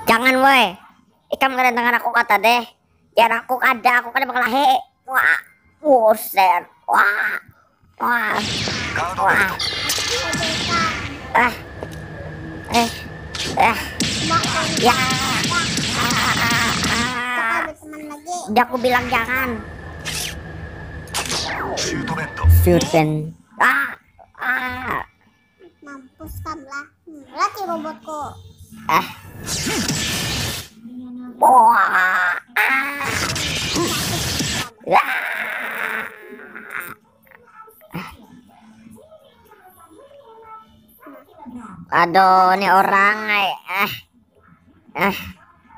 Jangan woi. Ikam kedatangan aku kata deh. Biar aku kada bakal he. Wah. Buset. Wah. Wah. Wah. Ah. Eh. Eh. Ya. Udah aku bilang jangan. Shooten. Ah. Ah. Mampus kamu. Latih robotku. Ah. Wah. Ah. Ya. Aduh, ini orang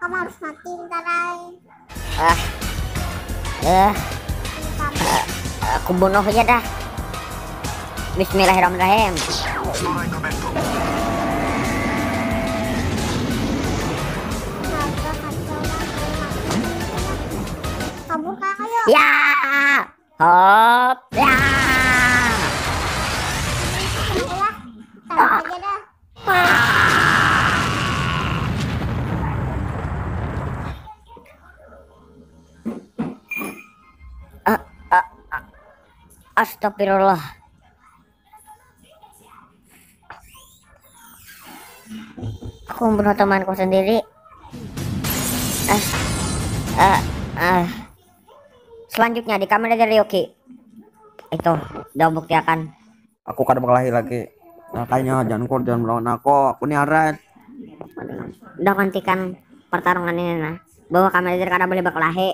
Kamu harus mati ntar ay. Aku bunuh aja dah. Bismillahirrahmanirrahim. Kabur kak, ayo. Ya. Hop. Ya. Udah, taruh aja dah. Astagfirullah. Aku membunuh temanku sendiri. Selanjutnya di kamar dari Yoki. Itu udah buktikan. Aku kada bakal lahir lagi. Makanya jangan melawan aku nih Aret. Udah gantikan pertarungan ini nah. Bahwa kamar dari kada boleh berkelahi.